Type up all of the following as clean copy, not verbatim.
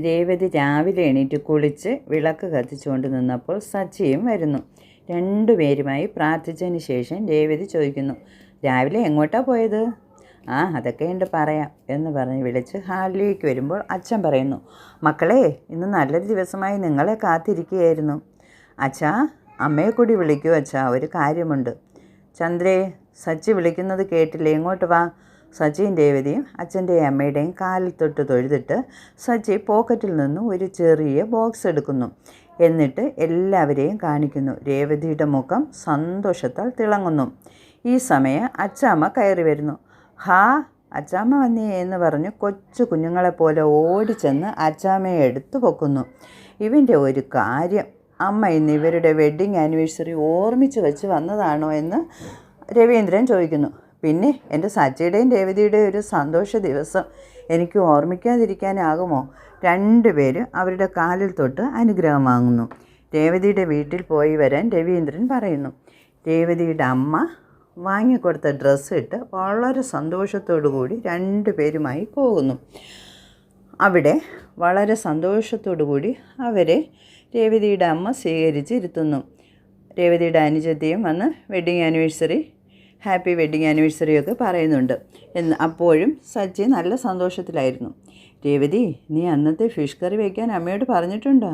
രേവതി രാവിലെ എണീറ്റ് കുളിച്ച് വിളക്ക് കത്തിച്ചുകൊണ്ട് നിന്നപ്പോൾ സച്ചിയും വരുന്നു. രണ്ടുപേരുമായി പ്രാർത്ഥിച്ചതിന് ശേഷം രേവതി ചോദിക്കുന്നു, രാവിലെ എങ്ങോട്ടാണ് പോയത്? അതൊക്കെ ഉണ്ട് പറയാം എന്ന് പറഞ്ഞ് വിളിച്ച് ഹാളിലേക്ക് വരുമ്പോൾ അച്ഛൻ പറയുന്നു, മക്കളെ ഇന്ന് നല്ലൊരു ദിവസമായി നിങ്ങളെ കാത്തിരിക്കുകയായിരുന്നു. അച്ഛാ, അമ്മയെ കൂടി വിളിക്കൂ അച്ഛാ, ഒരു കാര്യമുണ്ട്. ചന്ദ്രേ, സച്ചി വിളിക്കുന്നത് കേട്ടില്ലേ, ഇങ്ങോട്ട് വാ. സച്ചിയും രേവതിയും അച്ഛൻ്റെയും അമ്മയുടെയും കാലിൽ തൊട്ട് തൊഴുതിട്ട് സച്ചി പോക്കറ്റിൽ നിന്നും ഒരു ചെറിയ ബോക്സ് എടുക്കുന്നു. എന്നിട്ട് എല്ലാവരെയും കാണിക്കുന്നു. രേവതിയുടെ മുഖം സന്തോഷത്താൽ തിളങ്ങുന്നു. ഈ സമയം അച്ചാമ്മ കയറി വരുന്നു. അച്ചാമ്മ വന്നേ എന്ന് പറഞ്ഞ് കൊച്ചു കുഞ്ഞുങ്ങളെപ്പോലെ ഓടിച്ചെന്ന് അച്ചാമ്മയെ എടുത്തു പൊക്കുന്നു. ഇവൻ്റെ ഒരു കാര്യം, അമ്മ ഇന്ന് ഇവരുടെ വെഡ്ഡിങ് ആനിവേഴ്സറി ഓർമ്മിച്ച് വെച്ച് വന്നതാണോ എന്ന് രവീന്ദ്രൻ ചോദിക്കുന്നു. പിന്നെ എൻ്റെ സച്ചിയുടെയും രേവതിയുടെയും ഒരു സന്തോഷ ദിവസം എനിക്ക് ഓർമ്മിക്കാതിരിക്കാനാകുമോ? രണ്ടുപേരും അവരുടെ കാലിൽ തൊട്ട് അനുഗ്രഹം വാങ്ങുന്നു. രേവതിയുടെ വീട്ടിൽ പോയി വരാൻ രവീന്ദ്രൻ പറയുന്നു. രേവതിയുടെ അമ്മ വാങ്ങിക്കൊടുത്ത ഡ്രസ്സ് ഇട്ട് വളരെ സന്തോഷത്തോടു കൂടി രണ്ടുപേരുമായി പോകുന്നു. അവിടെ വളരെ സന്തോഷത്തോടു കൂടി അവരെ രേവതിയുടെ അമ്മ സ്വീകരിച്ചിരുത്തുന്നു. രേവതിയുടെ അനുജത്തിയും വന്ന് ഹാപ്പി വെഡ്ഡിങ് ആനിവേഴ്സറിയൊക്കെ പറയുന്നുണ്ട്. അപ്പോഴും സച്ചി നല്ല സന്തോഷത്തിലായിരുന്നു. രേവതി, നീ അന്നത്തെ ഫിഷ് കറി വയ്ക്കാൻ അമ്മയോട് പറഞ്ഞിട്ടുണ്ടോ?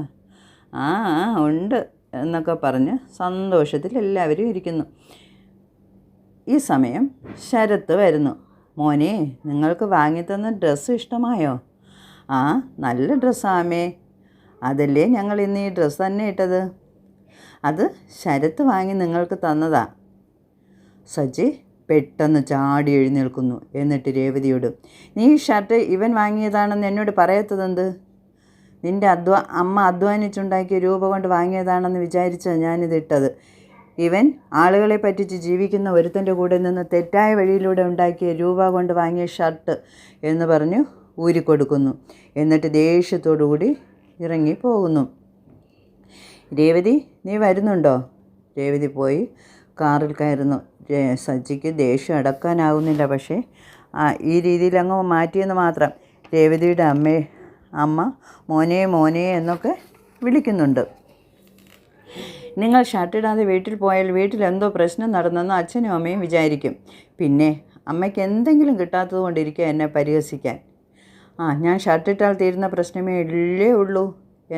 ഉണ്ട് എന്നൊക്കെ പറഞ്ഞ് സന്തോഷത്തിൽ എല്ലാവരും ഇരിക്കുന്നു. ഈ സമയം ശരത്ത് വരുന്നു. മോനെ, നിങ്ങൾക്ക് വാങ്ങിത്തന്ന ഡ്രസ്സ് ഇഷ്ടമായോ? നല്ല ഡ്രസ്സാമേ. അതല്ലേ ഞങ്ങൾ ഇന്ന് ഈ ഡ്രസ്സ് തന്നെ ഇട്ടത്. അത് ശരത്ത് വാങ്ങി നിങ്ങൾക്ക് തന്നതാ. സച്ചി പെട്ടെന്ന് ചാടി എഴുന്നേൽക്കുന്നു. എന്നിട്ട് രേവതിയോട്, നീ ഈ ഷർട്ട് ഇവൻ വാങ്ങിയതാണെന്ന് എന്നോട് പറയത്തതെന്ത്? നിൻ്റെ അമ്മ അധ്വാനിച്ചുണ്ടാക്കിയ രൂപ കൊണ്ട് വാങ്ങിയതാണെന്ന് വിചാരിച്ചാണ് ഞാനിതിട്ടത്. ഇവൻ ആളുകളെ പറ്റിച്ച് ജീവിക്കുന്ന ഒരുത്തൻ്റെ കൂടെ നിന്ന് തെറ്റായ വഴിയിലൂടെ ഉണ്ടാക്കിയ രൂപ കൊണ്ട് വാങ്ങിയ ഷർട്ട് എന്ന് പറഞ്ഞ് ഊരിക്കൊടുക്കുന്നു. എന്നിട്ട് ദേഷ്യത്തോടു കൂടി ഇറങ്ങി പോകുന്നു. രേവതി, നീ വരുന്നുണ്ടോ? രേവതി പോയി കാറിൽ കയറുന്നു. സച്ചിക്ക് ദേഷ്യം അടക്കാനാകുന്നില്ല. പക്ഷേ ഈ രീതിയിൽ അങ്ങ് മാറ്റിയെന്ന് മാത്രം. രേവതിയുടെ അമ്മ മോനെ മോനെ എന്നൊക്കെ വിളിക്കുന്നുണ്ട്. നിങ്ങൾ ഷർട്ടിടാതെ വീട്ടിൽ പോയാൽ വീട്ടിൽ എന്തോ പ്രശ്നം നടന്നെന്ന് അച്ഛനും അമ്മയും വിചാരിക്കും. പിന്നെ അമ്മയ്ക്ക് എന്തെങ്കിലും കിട്ടാത്തത് കൊണ്ടിരിക്കുക എന്നെ പരിഹസിക്കാൻ. ഞാൻ ഷർട്ടിട്ടാൽ തീരുന്ന പ്രശ്നമേ ഇല്ലേ ഉള്ളൂ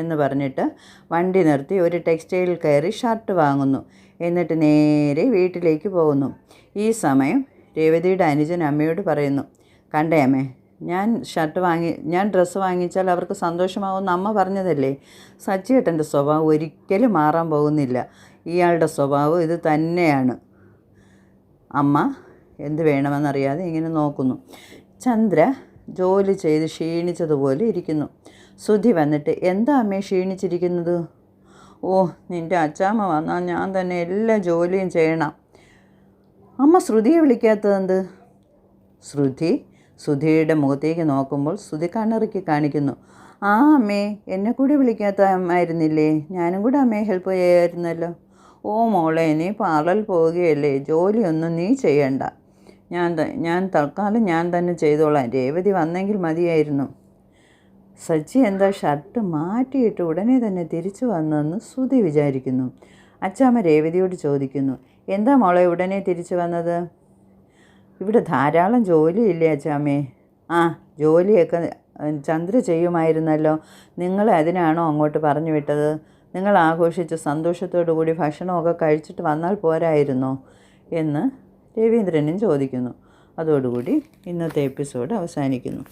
എന്ന് പറഞ്ഞിട്ട് വണ്ടി നിർത്തി ഒരു ടെക്സ്റ്റൈലിൽ കയറി ഷർട്ട് വാങ്ങുന്നു. എന്നിട്ട് നേരെ വീട്ടിലേക്ക് പോകുന്നു. ഈ സമയം രേവതിയുടെ അനുജൻ അമ്മയോട് പറയുന്നു, കണ്ടേ അമ്മേ, ഞാൻ ഡ്രസ്സ് വാങ്ങിച്ചാൽ അവർക്ക് സന്തോഷമാവുമെന്ന് അമ്മ പറഞ്ഞതല്ലേ. സച്ചിയേട്ടൻ്റെ സ്വഭാവം ഒരിക്കലും മാറാൻ പോകുന്നില്ല. ഇയാളുടെ സ്വഭാവം ഇത് തന്നെയാണ്. അമ്മ എന്ത് വേണമെന്നറിയാതെ ഇങ്ങനെ നോക്കുന്നു. ചന്ദ്ര ജോലി ചെയ്ത് ക്ഷീണിച്ചതുപോലെ ഇരിക്കുന്നു. സുധി വന്നിട്ട്, എന്താ അമ്മയെ ക്ഷീണിച്ചിരിക്കുന്നത്? നിൻ്റെ അച്ചാമ്മ വന്നാൽ ഞാൻ തന്നെ എല്ലാ ജോലിയും ചെയ്യണം. അമ്മ ശ്രുതിയെ വിളിക്കാത്തതെന്ത്? സുധിയുടെ മുഖത്തേക്ക് നോക്കുമ്പോൾ സുധി കണ്ണിറുക്കി കാണിക്കുന്നു. അമ്മേ, എന്നെ കൂടി വിളിക്കാത്ത അമ്മായിരുന്നില്ലേ? ഞാനും കൂടെ അമ്മയെ ഹെൽപ്പ് ചെയ്യാമായിരുന്നല്ലോ. മോളെ, നീ പാർലറിൽ പോവുകയല്ലേ, ജോലിയൊന്നും നീ ചെയ്യണ്ട. ഞാൻ തൽക്കാലം ഞാൻ തന്നെ ചെയ്തോളാം. രേവതി വന്നെങ്കിൽ മതിയായിരുന്നു. സച്ചി എന്താ ഷർട്ട് മാറ്റിയിട്ട് ഉടനെ തന്നെ തിരിച്ചു വന്നതെന്ന് സുധി വിചാരിക്കുന്നു. അച്ചാമ്മ രേവതിയോട് ചോദിക്കുന്നു, എന്താ മോളെ ഉടനെ തിരിച്ചു വന്നത്? ഇവിടെ ധാരാളം ജോലിയില്ലേ അച്ചാമ്മേ? ജോലിയൊക്കെ ചന്ദ്ര ചെയ്യുമായിരുന്നല്ലോ. നിങ്ങളെ അതിനാണോ അങ്ങോട്ട് പറഞ്ഞു വിട്ടത്? നിങ്ങൾ ആഘോഷിച്ച് സന്തോഷത്തോടു കൂടി ഭക്ഷണമൊക്കെ കഴിച്ചിട്ട് വന്നാൽ പോരായിരുന്നോ എന്ന് രവീന്ദ്രനും ചോദിക്കുന്നു. അതോടുകൂടി ഇന്നത്തെ എപ്പിസോഡ് അവസാനിക്കുന്നു.